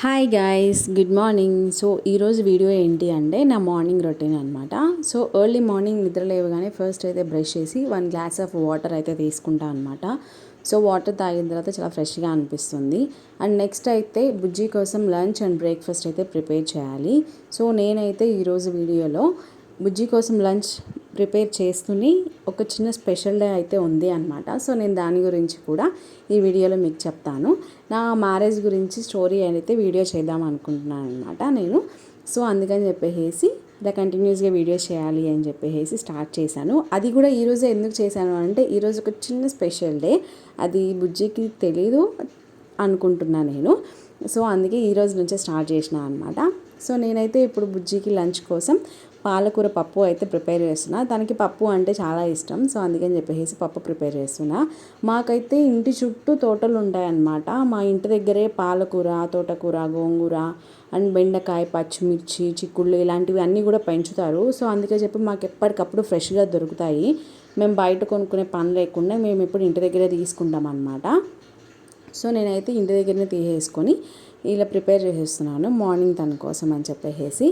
Hi guys, good morning. So ఈరోజు video ఏంటి అంటే నా మార్నింగ్ రొటీన్ అనమాట. సో ఎర్లీ మార్నింగ్ నిద్ర లేవగానే ఫస్ట్ అయితే బ్రష్ చేసి 1 గ్లాస్ ఆఫ్ వాటర్ అయితే తీసుకుంటా అనమాట. సో వాటర్ తాగిన తర్వాత చాలా ఫ్రెష్గా అనిపిస్తుంది. అండ్ నెక్స్ట్ అయితే బుజ్జి కోసం లంచ్ అండ్ బ్రేక్ఫాస్ట్ అయితే ప్రిపేర్ చేయాలి. సో నేనైతే ఈరోజు వీడియోలో బుజ్జి కోసం లంచ్ ప్రిపేర్ చేస్తూనే ఒక చిన్న స్పెషల్ డే అయితే ఉంది అనమాట. సో నేను దాని గురించి కూడా ఈ వీడియోలో మీకు చెప్తాను. నా మ్యారేజ్ గురించి స్టోరీ అయితే వీడియో చేద్దాం అనుకుంటున్నాను అనమాట నేను. సో అందుకని చెప్పేసి ఇలా కంటిన్యూస్గా వీడియోస్ చేయాలి అని చెప్పేసి స్టార్ట్ చేశాను. అది కూడా ఈరోజు ఎందుకు చేశాను అంటే ఈరోజు ఒక చిన్న స్పెషల్ డే, అది బుజ్జికి తెలీదు అనుకుంటున్నా నేను. సో అందుకే ఈరోజు నుంచే స్టార్ట్ చేసిన అనమాట. సో నేనైతే ఇప్పుడు బుజ్జికి లంచ్ కోసం పాలకూర పప్పు అయితే ప్రిపేర్ చేస్తున్నా. తనకి పప్పు అంటే చాలా ఇష్టం. సో అందుకని చెప్పేసి పప్పు ప్రిపేర్ చేస్తున్నా. మాకైతే ఇంటి చుట్టూ తోటలు ఉంటాయన్నమాట. మా ఇంటి దగ్గరే పాలకూర, తోటకూర, గోంగూర అండ్ బెండకాయ, పచ్చిమిర్చి, చిక్కుళ్ళు ఇలాంటివి అన్నీ కూడా పెంచుతారు. సో అందుకే చెప్పి మాకు ఎప్పటికప్పుడు ఫ్రెష్గా దొరుకుతాయి. మేము బయట కొనుక్కునే పని లేకుండా మేము ఇప్పుడు ఇంటి దగ్గరే తీసుకుంటాం అన్నమాట. సో నేనైతే ఇంటి దగ్గరనే తీసేసుకొని ఇలా ప్రిపేర్ చేసేస్తున్నాను మార్నింగ్ తన కోసం అని చెప్పేసి.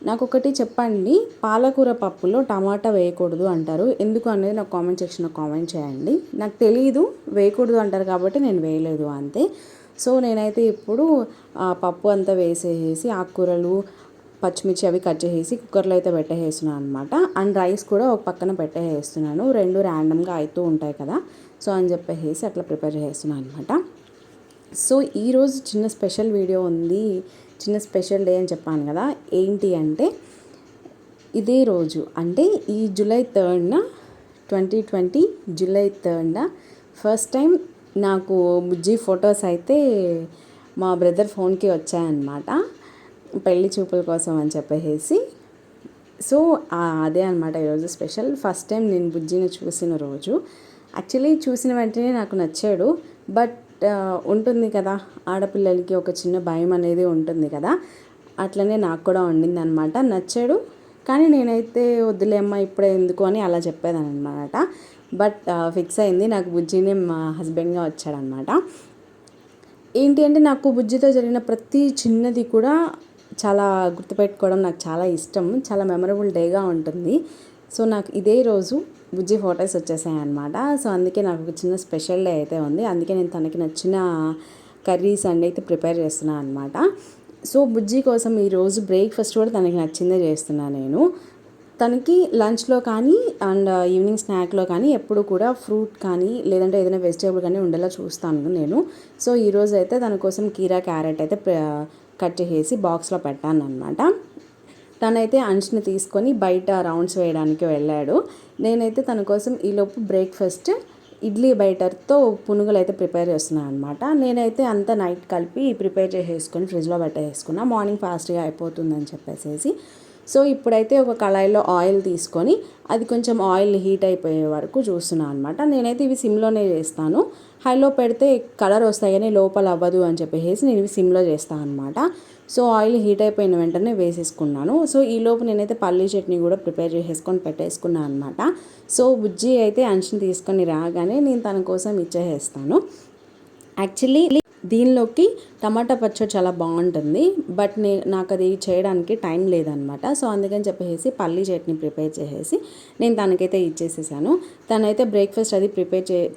నాకు ఒకటి చెప్పండి, పాలకూర పప్పులో టమాటా వేయకూడదు అంటారు, ఎందుకు అనేది నాకు కామెంట్ సెక్షన్లో కామెంట్ చేయండి. నాకు తెలీదు, వేయకూడదు అంటారు కాబట్టి నేను వేయలేదు అంతే. సో నేనైతే ఇప్పుడు పప్పు అంతా వేసేసి ఆకుకూరలు, పచ్చిమిర్చి అవి కట్ చేసేసి కుక్కర్లో అయితే పెట్టేస్తున్నాను అనమాట. అండ్ రైస్ కూడా ఒక పక్కన పెట్టేస్తున్నాను, రెండు ర్యాండమ్గా అవుతూ ఉంటాయి కదా. సో అని చెప్పేసి అట్లా ప్రిపేర్ చేస్తున్నాను అనమాట. సో ఈరోజు చిన్న స్పెషల్ వీడియో ఉంది, చిన్న స్పెషల్ డే అని చెప్పాను కదా. ఏంటి అంటే ఇదే రోజు అంటే ఈ July 3rd 2020 July 3rd first time నాకు బుజ్జి ఫొటోస్ అయితే మా బ్రదర్ ఫోన్కి వచ్చాయన్నమాట, పెళ్లి చూపుల కోసం అని చెప్పేసి. సో అదే అనమాట ఈరోజు స్పెషల్. ఫస్ట్ టైం నేను బుజ్జిని చూసిన రోజు. యాక్చువల్లీ చూసిన వెంటనే నాకు నచ్చాడు, బట్ ఉంటుంది కదా ఆడపిల్లలకి ఒక చిన్న భయం అనేది ఉంటుంది కదా, అట్లనే నాకు కూడా ఉండింది అనమాట. నచ్చాడు, కానీ నేనైతే వద్దులేమ్మా ఇప్పుడే ఎందుకు అని అలా చెప్పేదాన్ని అనమాట. బట్ ఫిక్స్ అయింది, నాకు బుజ్జినే మా హస్బెండ్గా వచ్చాడనమాట. ఏంటి అంటే నాకు బుజ్జితో జరిగిన ప్రతి చిన్నది కూడా చాలా గుర్తుపెట్టుకోవడం నాకు చాలా ఇష్టం, చాలా మెమరబుల్ డేగా ఉంటుంది. సో నాకు ఇదే రోజు బుజ్జి ఫొటోస్ వచ్చేసాయి అనమాట. సో అందుకే నాకు ఒక చిన్న స్పెషల్ డే అయితే ఉంది. అందుకే నేను తనకి నచ్చిన కర్రీస్ అన్నీ అయితే ప్రిపేర్ చేస్తున్నాను అనమాట. సో బుజ్జి కోసం ఈరోజు బ్రేక్ఫాస్ట్ కూడా తనకి నచ్చిందే చేస్తున్నాను నేను. తనకి లంచ్లో కానీ అండ్ ఈవినింగ్ స్నాక్లో కానీ ఎప్పుడు కూడా ఫ్రూట్ కానీ లేదంటే ఏదైనా వెజిటేబుల్ కానీ ఉండేలా చూస్తాను నేను. సో ఈరోజు అయితే తన కోసం కీరా, క్యారెట్ అయితే కట్ చేసి బాక్స్లో పెట్టాను అనమాట. తనైతే అంచుని తీసుకొని బయట రౌండ్స్ వేయడానికి వెళ్ళాడు. నేనైతే తన కోసం ఈలోపు బ్రేక్ఫాస్ట్ ఇడ్లీ బయటతో పునుగులు అయితే ప్రిపేర్ చేస్తున్నాను అనమాట. నేనైతే అంతా నైట్ కలిపి ప్రిపేర్ చేసేసుకొని ఫ్రిడ్జ్లో పెట్టేసుకున్నా, మార్నింగ్ ఫాస్ట్గా అయిపోతుందని చెప్పేసి. సో ఇప్పుడైతే ఒక కళాయిలో ఆయిల్ తీసుకొని అది కొంచెం ఆయిల్ హీట్ అయిపోయే వరకు చూస్తున్నాను అనమాట. నేనైతే ఇవి సిమ్లోనే చేస్తాను, హైలో పెడితే కలర్ వస్తాయి కానీ లోపల అవ్వదు అని చెప్పేసి నేను ఇవి సిమ్లో చేస్తాను అనమాట. సో ఆయిల్ హీట్ అయిపోయిన వెంటనే వేసేసుకున్నాను. సో ఈలోపు నేనైతే పల్లీ చట్నీ కూడా ప్రిపేర్ చేసేసుకొని పెట్టేసుకున్నాను అనమాట. సో బుజ్జి అయితే అంచుని తీసుకొని రాగానే నేను తన కోసం ఇచ్చేసేస్తాను. యాక్చువల్లీ దీనిలోకి టమాటా పచ్చడి చాలా బాగుంటుంది, బట్ నాకు అది చేయడానికి టైం లేదనమాట. సో అందుకని చెప్పేసి పల్లీ చట్నీ ప్రిపేర్ చేసేసి నేను తనకైతే ఇచ్చేసేసాను. తనైతే బ్రేక్ఫాస్ట్ అది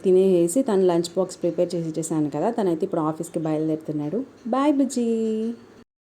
తినేసి తను లంచ్ బాక్స్ ప్రిపేర్ చేసి ఇచ్చేసాను కదా. తనైతే ఇప్పుడు ఆఫీస్కి బయలుదేరుతున్నాడు. బాయ్ బుజ్జి.